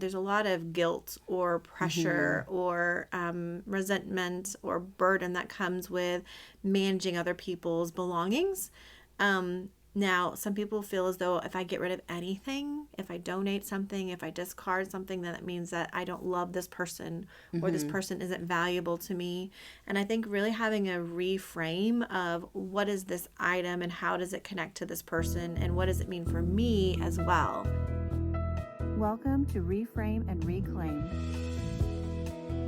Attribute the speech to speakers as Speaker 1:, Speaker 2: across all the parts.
Speaker 1: there's a lot of guilt or pressure or resentment or burden that comes with managing other people's belongings. Now, some people feel as though if I get rid of anything, if I donate something, if I discard something, then that means that I don't love this person or this person isn't valuable to me. And I think really having a reframe of what is this item and how does it connect to this person and what does it mean for me as well.
Speaker 2: Welcome to Reframe and Reclaim.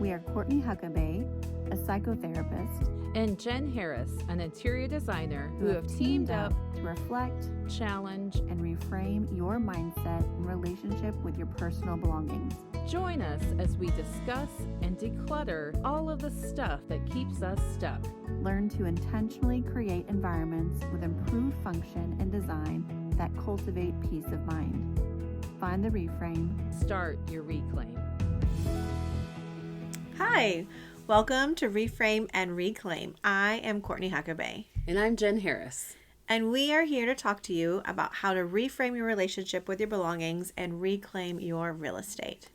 Speaker 2: We are Courtney Huckabee, a psychotherapist,
Speaker 3: and Jen Harris, an interior designer who have teamed up
Speaker 2: to reflect,
Speaker 3: challenge,
Speaker 2: and reframe your mindset in relationship with your personal belongings.
Speaker 3: Join us as we discuss and declutter all of the stuff that keeps us stuck.
Speaker 2: Learn to intentionally create environments with improved function and design that cultivate peace of mind. Find the reframe.
Speaker 3: Start your reclaim.
Speaker 1: Hi, welcome to Reframe and Reclaim. I am Courtney Huckabee.
Speaker 4: And I'm Jen Harris.
Speaker 1: And we are here to talk to you about how to reframe your relationship with your belongings and reclaim your real estate.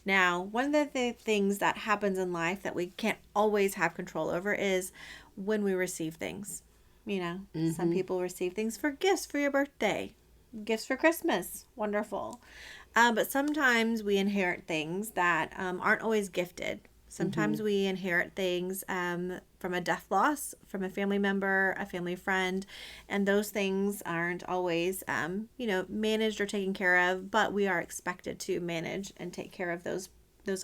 Speaker 1: Now, one of the things that happens in life that we can't always have control over is when we receive things. You know, some people receive things for gifts for your birthday, gifts for Christmas. Wonderful. But sometimes we inherit things that aren't always gifted. Sometimes we inherit things from a death loss, from a family member, a family friend, and those things aren't always, managed or taken care of, but we are expected to manage and take care of those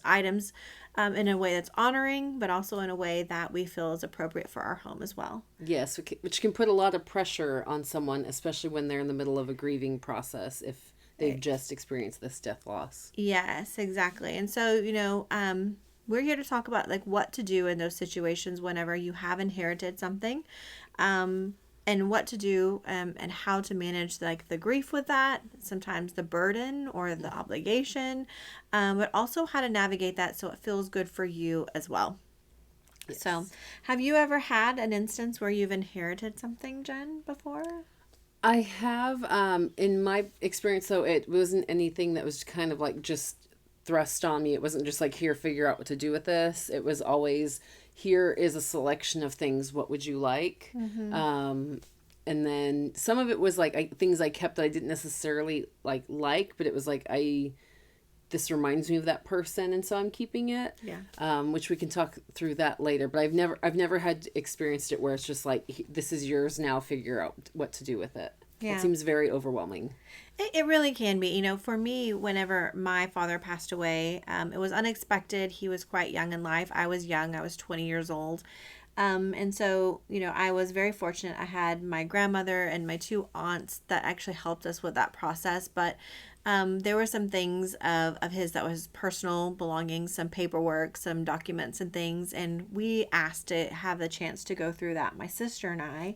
Speaker 1: items in a way that's honoring, but also in a way that we feel is appropriate for our home as well.
Speaker 4: Yes, which can put a lot of pressure on someone, especially when they're in the middle of a grieving process, if they've just experienced this death loss.
Speaker 1: Yes, exactly. And so, we're here to talk about like what to do in those situations whenever you have inherited something, and what to do and how to manage like the grief with that, sometimes the burden or the obligation, but also how to navigate that so it feels good for you as well. Yes. So have you ever had an instance where you've inherited something, Jen, before?
Speaker 4: I have, in my experience, though, it wasn't anything that was kind of like just thrust on me. It wasn't just like, here, figure out what to do with this. It was always, here is a selection of things. What would you like? And then some of it was like things I kept that I didn't necessarily like, but it was like, this reminds me of that person, and so I'm keeping it.
Speaker 1: Yeah.
Speaker 4: Which we can talk through that later. But I've never had experienced it where it's just like, this is yours now. Figure out what to do with it. Yeah. It seems very overwhelming.
Speaker 1: It really can be. For me, whenever my father passed away, it was unexpected. He was quite young in life. I was young. I was 20 years old. And so, I was very fortunate. I had my grandmother and my two aunts that actually helped us with that process. But there were some things of his that was personal belongings, some paperwork, some documents and things. And we asked to have the chance to go through that, my sister and I,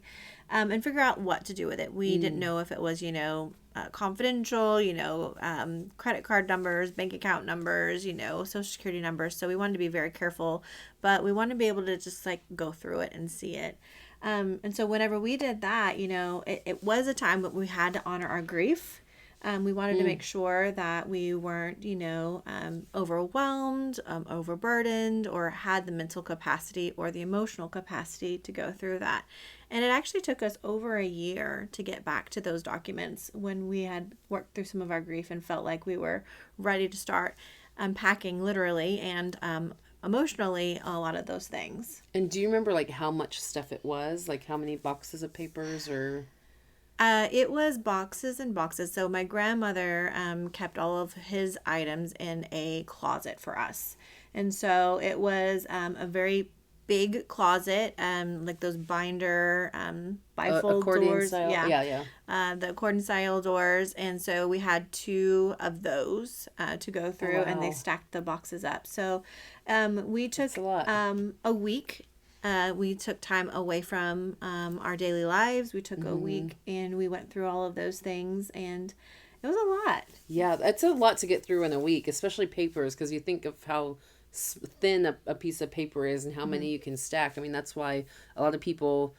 Speaker 1: and figure out what to do with it. We didn't know if it was, confidential, credit card numbers, bank account numbers, social security numbers. So we wanted to be very careful, but we wanted to be able to just like go through it and see it. And so whenever we did that, it was a time when we had to honor our grief. We wanted to make sure that we weren't, overwhelmed, overburdened, or had the mental capacity or the emotional capacity to go through that. And it actually took us over a year to get back to those documents when we had worked through some of our grief and felt like we were ready to start unpacking literally and emotionally a lot of those things.
Speaker 4: And do you remember like how much stuff it was? Like how many boxes of papers or...
Speaker 1: It was boxes and boxes. So my grandmother kept all of his items in a closet for us. And so it was a very big closet, like those binder, bifold doors.
Speaker 4: Style. Yeah.
Speaker 1: The accordion style doors. And so we had two of those to go through, and they stacked the boxes up. So we took a week. We took time away from our daily lives. We took a week and we went through all of those things, and it was a lot.
Speaker 4: Yeah, that's a lot to get through in a week, especially papers, because you think of how thin a piece of paper is and how many you can stack. I mean, that's why a lot of people,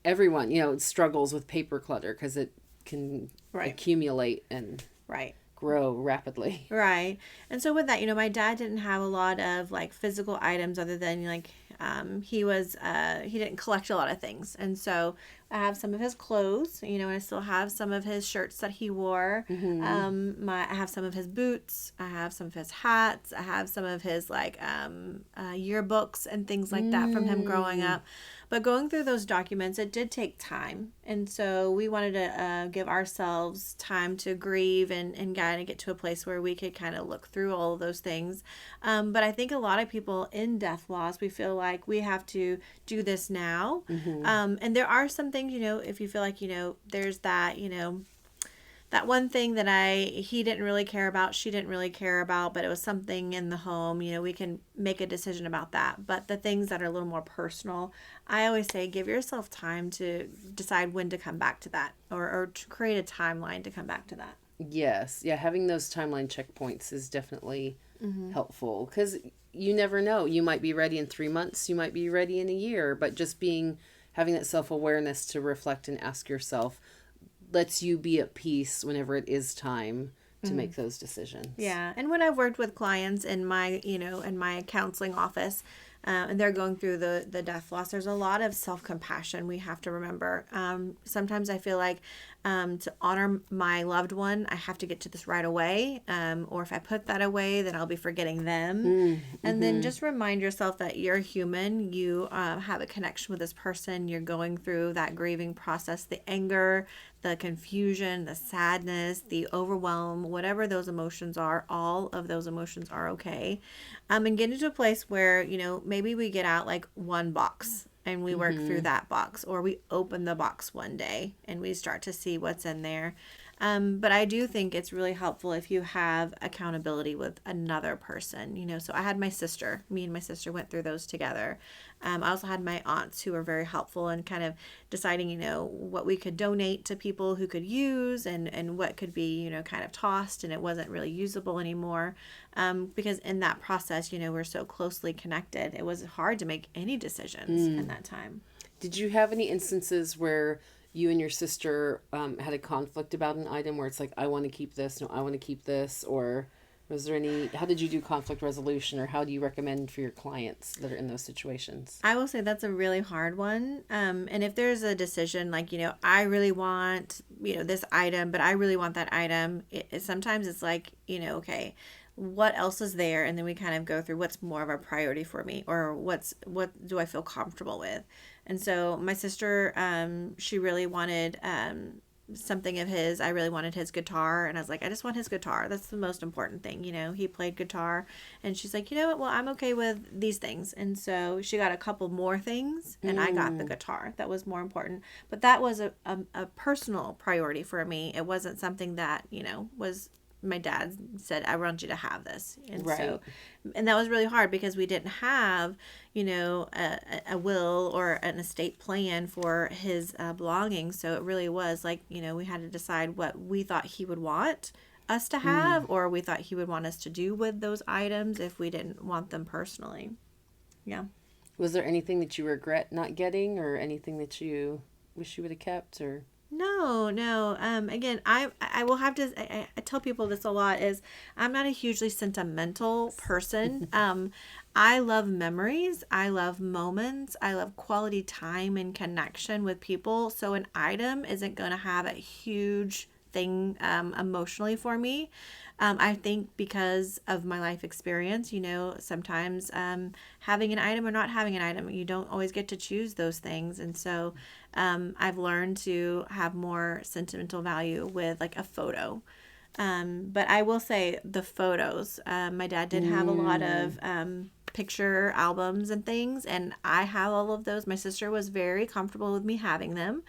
Speaker 4: everyone, struggles with paper clutter because it can accumulate and grow rapidly.
Speaker 1: Right. And so with that, my dad didn't have a lot of like physical items other than like he didn't collect a lot of things. And so I have some of his clothes, and I still have some of his shirts that he wore. I have some of his boots, I have some of his hats, I have some of his like yearbooks and things like that from him growing up. But going through those documents, it did take time. And so we wanted to give ourselves time to grieve and kind of get to a place where we could kind of look through all of those things. But I think a lot of people in death loss, we feel like we have to do this now. And there are some things, if you feel like, there's that, that one thing that he didn't really care about, she didn't really care about, but it was something in the home, we can make a decision about that. But the things that are a little more personal, I always say give yourself time to decide when to come back to that, or to create a timeline to come back to that.
Speaker 4: Yes. Yeah, having those timeline checkpoints is definitely helpful, because you never know. You might be ready in 3 months, you might be ready in a year, but just having that self-awareness to reflect and ask yourself lets you be at peace whenever it is time to make those decisions.
Speaker 1: Yeah. And when I've worked with clients in my, in my counseling office, and they're going through the death loss, there's a lot of self-compassion we have to remember. Sometimes I feel like to honor my loved one, I have to get to this right away. Or if I put that away, then I'll be forgetting them. And then just remind yourself that you're human. You have a connection with this person. You're going through that grieving process, the anger, the confusion, the sadness, the overwhelm, whatever those emotions are, all of those emotions are okay. And get into a place where, maybe we get out like one box and we work through that box, or we open the box one day and we start to see what's in there. But I do think it's really helpful if you have accountability with another person, so I had my sister, me and my sister went through those together. I also had my aunts who were very helpful in kind of deciding, what we could donate to people who could use, and what could be, kind of tossed and it wasn't really usable anymore. Because in that process, we're so closely connected. It was hard to make any decisions in that time.
Speaker 4: Did you have any instances where you and your sister had a conflict about an item where it's like, I want to keep this, no, I want to keep this? Or was there how did you do conflict resolution, or how do you recommend for your clients that are in those situations?
Speaker 1: I will say that's a really hard one. And if there's a decision like, I really want, this item, but I really want that item, sometimes it's like, okay, what else is there? And then we kind of go through what's more of a priority for me, or what do I feel comfortable with? And so my sister, she really wanted something of his. I really wanted his guitar, and I was like, I just want his guitar. That's the most important thing. He played guitar, and she's like, you know what? Well, I'm okay with these things. And so she got a couple more things, and I got the guitar. That was more important. But that was a personal priority for me. It wasn't something that, was my dad said, I want you to have this. And
Speaker 4: right.
Speaker 1: And that was really hard because we didn't have, a will or an estate plan for his belongings. So it really was like, we had to decide what we thought he would want us to have, or we thought he would want us to do with those items if we didn't want them personally. Yeah.
Speaker 4: Was there anything that you regret not getting, or anything that you wish you would have kept, or?
Speaker 1: No. Again, I will have to, I tell people this a lot, is I'm not a hugely sentimental person. I love memories. I love moments. I love quality time and connection with people. So an item isn't going to have a huge thing emotionally for me. I think because of my life experience, sometimes having an item or not having an item, you don't always get to choose those things. And so I've learned to have more sentimental value with like a photo. But I will say the photos, my dad did have a lot of picture albums and things, and I have all of those. My sister was very comfortable with me having them.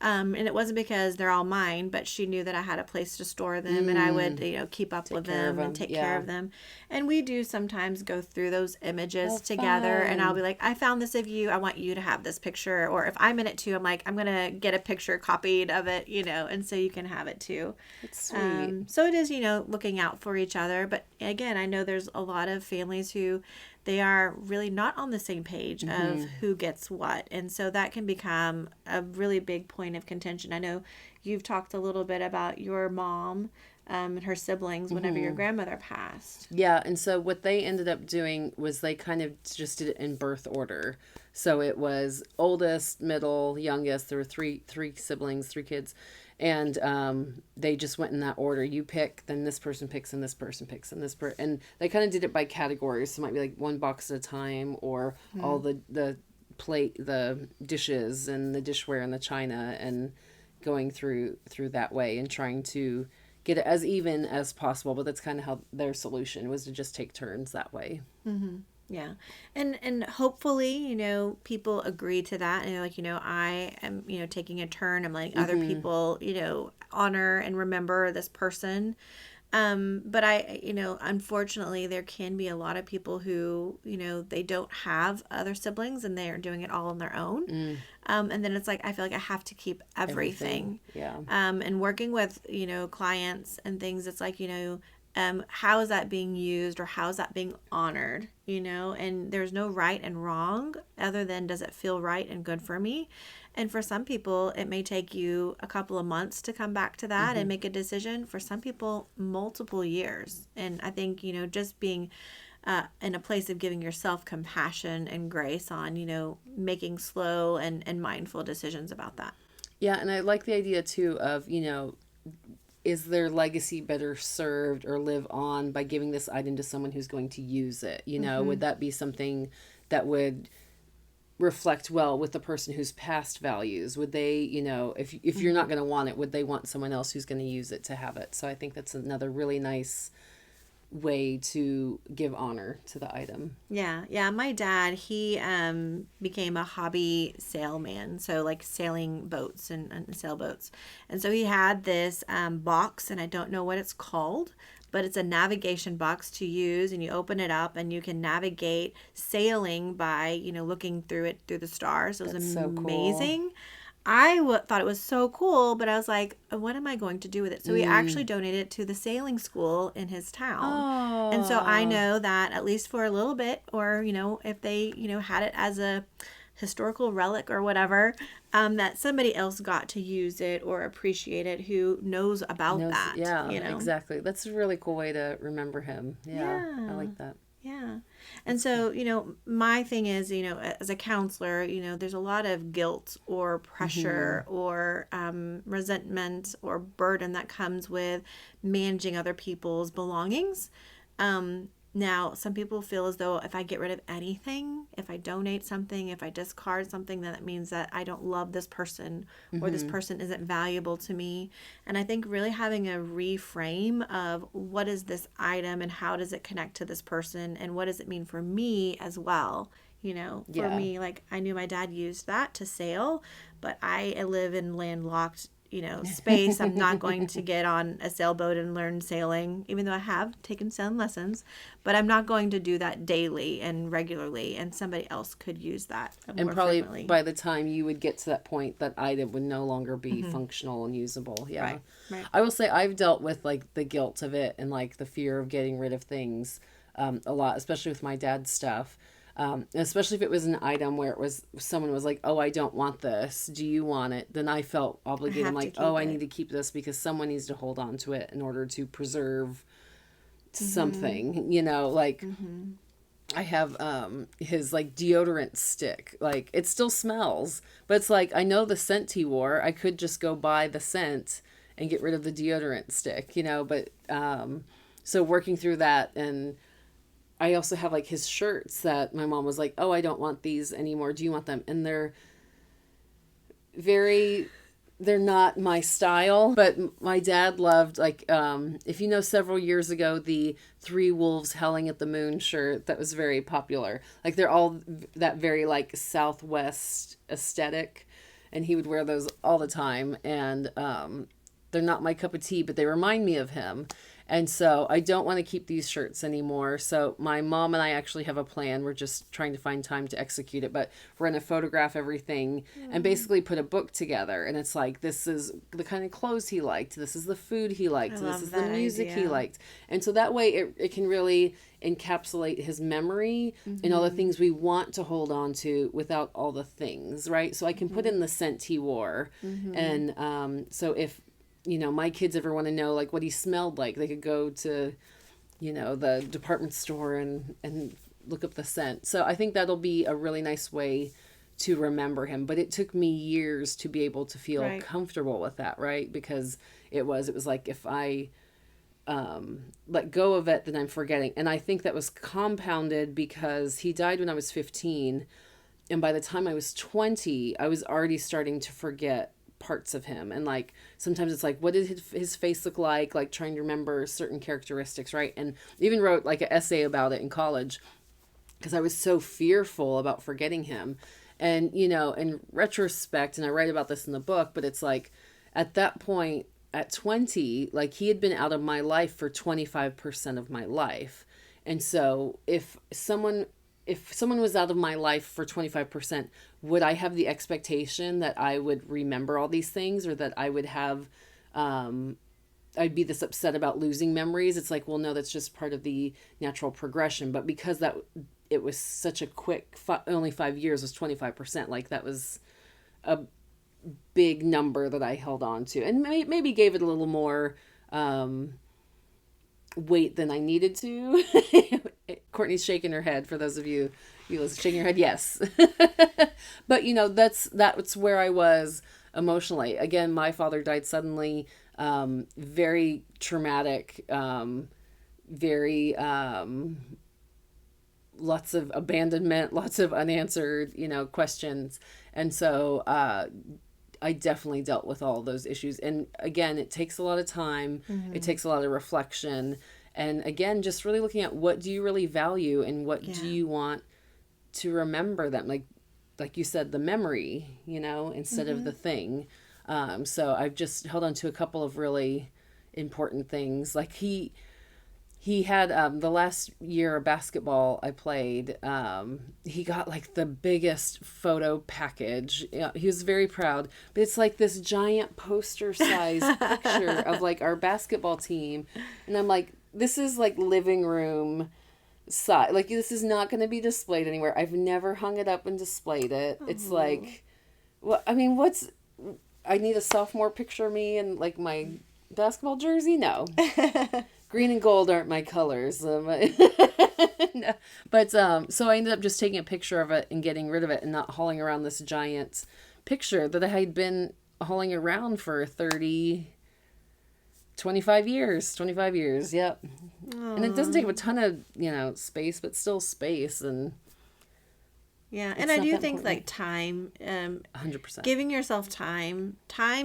Speaker 1: And it wasn't because they're all mine, but she knew that I had a place to store them, and I would, keep up with them and take care of them. And we do sometimes go through those images together, and I'll be like, I found this of you. I want you to have this picture. Or if I'm in it too, I'm like, I'm going to get a picture copied of it, and so you can have it too.
Speaker 4: That's sweet.
Speaker 1: So it is, looking out for each other. But again, I know there's a lot of families who they are really not on the same page of who gets what. And so that can become a really big point of contention. I know you've talked a little bit about your mom and her siblings whenever your grandmother passed.
Speaker 4: Yeah, and so what they ended up doing was they kind of just did it in birth order. So it was oldest, middle, youngest. There were three siblings, three kids, and they just went in that order. You pick, then this person picks, and this person picks, and and they kind of did it by categories. So it might be like one box at a time, or all the plate, the dishes, and the dishware, and the china, and going through that way and trying to get it as even as possible. But that's kind of how their solution was, to just take turns that way.
Speaker 1: Yeah. And hopefully, people agree to that. And like, I am, taking a turn. I'm letting other people, honor and remember this person. But unfortunately, there can be a lot of people who, they don't have other siblings and they are doing it all on their own. And then it's like, I feel like I have to keep everything.
Speaker 4: Yeah.
Speaker 1: And working with, clients and things, it's like, how is that being used, or how is that being honored, and there's no right and wrong other than, does it feel right and good for me? And for some people, it may take you a couple of months to come back to that and make a decision. For some people, multiple years. And I think, just being in a place of giving yourself compassion and grace on, making slow and mindful decisions about that.
Speaker 4: Yeah, and I like the idea too of, is their legacy better served or live on by giving this item to someone who's going to use it? Would that be something that would reflect well with the person whose past values? Would they, if you're not going to want it, would they want someone else who's going to use it to have it? So I think that's another really nice way to give honor to the item.
Speaker 1: Yeah. My dad, he became a hobby sailman, so like sailing boats and sailboats. And so he had this box, and I don't know what it's called, but it's a navigation box to use, and you open it up and you can navigate sailing by, looking through it through the stars. It was
Speaker 4: That's so cool.
Speaker 1: amazing. I thought it was so cool, but I was like, what am I going to do with it? So he actually donated it to the sailing school in his town.
Speaker 4: Oh.
Speaker 1: And so I know that at least for a little bit, or, if they, had it as a historical relic or whatever, that somebody else got to use it or appreciate it who knows about that.
Speaker 4: Yeah, exactly. That's a really cool way to remember him. Yeah. I like that.
Speaker 1: Yeah. And so, my thing is, as a counselor, there's a lot of guilt or pressure or resentment or burden that comes with managing other people's belongings. Now, some people feel as though if I get rid of anything, if I donate something, if I discard something, then that means that I don't love this person or this person isn't valuable to me. And I think really having a reframe of what is this item and how does it connect to this person and what does it mean for me as well. For me, like I knew my dad used that to sail, but I live in landlocked space. I'm not going to get on a sailboat and learn sailing, even though I have taken sailing lessons, but I'm not going to do that daily and regularly, and somebody else could use that more
Speaker 4: probably
Speaker 1: frequently.
Speaker 4: By the time you would get to that point, that item would no longer be functional and usable. Yeah.
Speaker 1: Right.
Speaker 4: I will say I've dealt with like the guilt of it and like the fear of getting rid of things a lot, especially with my dad's stuff. Especially if it was an item where someone was like, oh, I don't want this. Do you want it? Then I felt obligated. I'm like, I need to keep this because someone needs to hold on to it in order to preserve something, I have his like deodorant stick. Like it still smells, but it's like, I know the scent he wore. I could just go buy the scent and get rid of the deodorant stick, but so working through that. And I also have like his shirts that my mom was like, oh, I don't want these anymore. Do you want them? And they're not my style, but my dad loved like, if several years ago, the 3 wolves howling at the moon shirt that was very popular. Like they're all that very like Southwest aesthetic, and he would wear those all the time. And they're not my cup of tea, but they remind me of him. And so I don't want to keep these shirts anymore. So my mom and I actually have a plan. We're just trying to find time to execute it, but we're going to photograph everything and basically put a book together. And it's like, this is the kind of clothes he liked. This is the food he liked. This is the music he liked. And so that way it can really encapsulate his memory and all the things we want to hold on to without all the things, right? So I can put in the scent he wore. And so if my kids ever want to know like what he smelled like, they could go to, the department store and look up the scent. So I think that'll be a really nice way to remember him. But it took me years to be able to feel
Speaker 1: Right.
Speaker 4: comfortable with that, right? Because it was like if I let go of it, then I'm forgetting. And I think that was compounded because he died when I was 15. And by the time I was 20, I was already starting to forget parts of him. And like, sometimes it's like, what did his face look like trying to remember certain characteristics, right? And even wrote like an essay about it in college because I was so fearful about forgetting him. And, in retrospect, and I write about this in the book, but it's like at that point, at 20, like he had been out of my life for 25% of my life. And so if someone was out of my life for 25%, would I have the expectation that I would remember all these things, or that I would have, I'd be this upset about losing memories? It's like, well, no, that's just part of the natural progression. But because it was such a quick, only 5 years was 25%. Like that was a big number that I held on to, and maybe gave it a little more weight than I needed to. Courtney's shaking her head. For those of you shaking your head, yes. But that's where I was emotionally. Again, my father died suddenly, very traumatic, very lots of abandonment, lots of unanswered questions. And so I definitely dealt with all those issues. And again, it takes a lot of time. It takes a lot of reflection. And again, just really looking at what do you really value and what do you want to remember them? Like you said, the memory, instead of the thing. So I've just held on to a couple of really important things. Like he had the last year of basketball I played, he got like the biggest photo package. He was very proud, but it's like this giant poster size picture of like our basketball team. And I'm like, this is like living room size. Like this is not going to be displayed anywhere. I've never hung it up and displayed it. It's like, well, I mean, I need a sophomore picture of me and like my basketball jersey? No. Green and gold aren't my colors. No. But so I ended up just taking a picture of it and getting rid of it and not hauling around this giant picture that I had been hauling around for 25 years. Yep. Aww. And it doesn't take up a ton of, space, but still space. And
Speaker 1: yeah, and I do think like time,
Speaker 4: 100%.
Speaker 1: Giving yourself time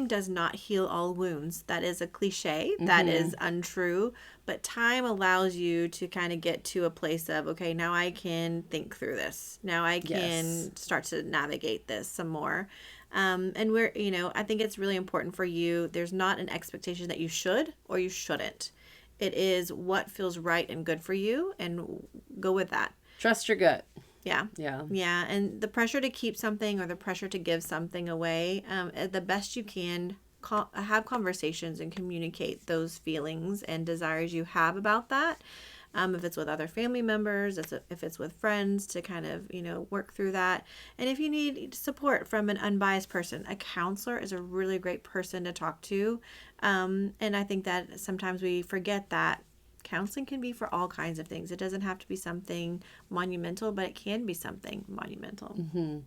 Speaker 1: does not heal all wounds. That is a cliche. That is untrue. But time allows you to kind of get to a place of, okay, now I can think through this. Now I can start to navigate this some more. And I think it's really important for you. There's not an expectation that you should or you shouldn't. It is what feels right and good for you, and go with that.
Speaker 4: Trust your gut.
Speaker 1: Yeah. And the pressure to keep something or the pressure to give something away, the best you can have conversations and communicate those feelings and desires you have about that. If it's with other family members, if it's with friends, to kind of, work through that. And if you need support from an unbiased person, a counselor is a really great person to talk to. And I think that sometimes we forget that counseling can be for all kinds of things. It doesn't have to be something monumental, but it can be something monumental.
Speaker 4: And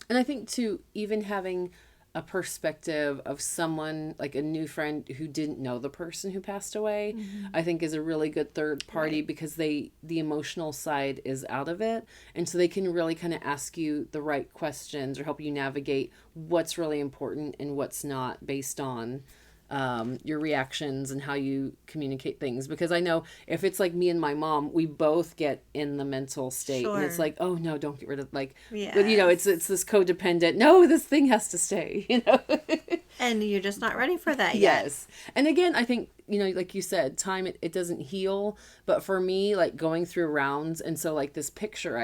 Speaker 4: I think too, even having a perspective of someone like a new friend who didn't know the person who passed away, I think is a really good third party, because the emotional side is out of it. And so they can really kind of ask you the right questions or help you navigate what's really important and what's not, based on your reactions and how you communicate things. Because I know if it's like me and my mom, we both get in the mental state, and it's like, oh no, don't get rid of, like, but it's this codependent, no, this thing has to stay,
Speaker 1: and you're just not ready for that yet.
Speaker 4: Yes. And again, I think, like you said, time, it doesn't heal, but for me, like going through rounds, and so like this picture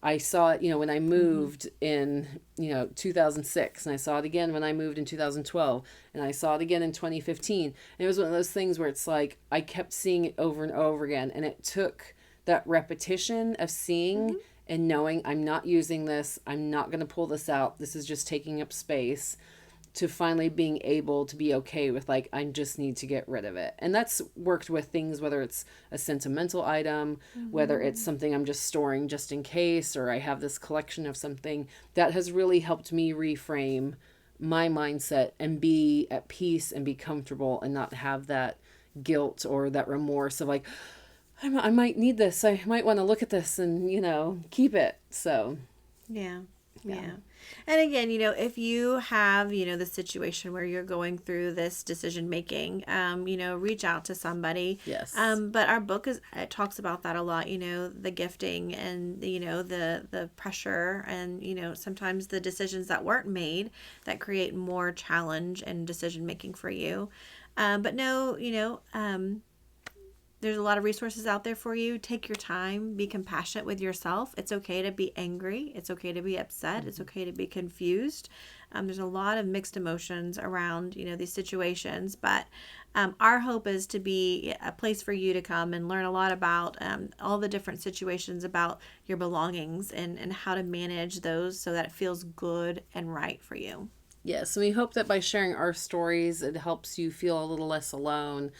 Speaker 4: I saw it, when I moved in, 2006, and I saw it again when I moved in 2012, and I saw it again in 2015. And it was one of those things where it's like, I kept seeing it over and over again. And it took that repetition of seeing and knowing, I'm not using this. I'm not going to pull this out. This is just taking up space. to finally being able to be okay with like, I just need to get rid of it. And that's worked with things, whether it's a sentimental item, whether it's something I'm just storing just in case, or I have this collection of something that has really helped me reframe my mindset and be at peace and be comfortable and not have that guilt or that remorse of like, I might need this. I might want to look at this and, keep it. So,
Speaker 1: yeah. And again, if you have, the situation where you're going through this decision making, reach out to somebody.
Speaker 4: Yes.
Speaker 1: But our book it talks about that a lot, the gifting and, the pressure and, sometimes the decisions that weren't made that create more challenge and decision making for you. But no, there's a lot of resources out there for you. Take your time. Be compassionate with yourself. It's okay to be angry. It's okay to be upset. It's okay to be confused. There's a lot of mixed emotions around, these situations. But our hope is to be a place for you to come and learn a lot about all the different situations about your belongings and how to manage those so that it feels good and right for you.
Speaker 4: Yes, and we hope that by sharing our stories, it helps you feel a little less alone.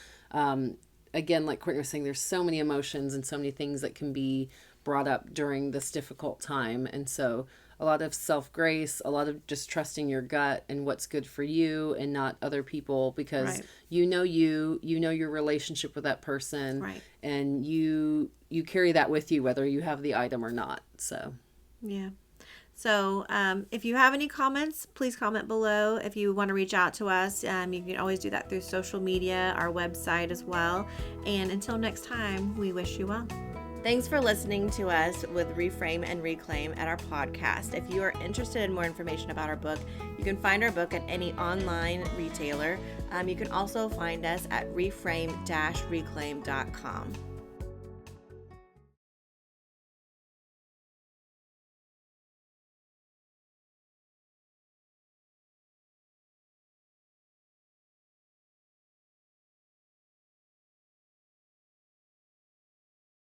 Speaker 4: Again, like Courtney was saying, there's so many emotions and so many things that can be brought up during this difficult time. And so a lot of self-grace, a lot of just trusting your gut and what's good for you and not other people, because
Speaker 1: Right.
Speaker 4: you know your relationship with that person,
Speaker 1: Right.
Speaker 4: and you carry that with you whether you have the item or not. So
Speaker 1: Yeah. So if you have any comments, please comment below. If you want to reach out to us, you can always do that through social media, our website as well. And until next time, we wish you well. Thanks for listening to us with Reframe and Reclaim at our podcast. If you are interested in more information about our book, you can find our book at any online retailer. You can also find us at reframe-reclaim.com.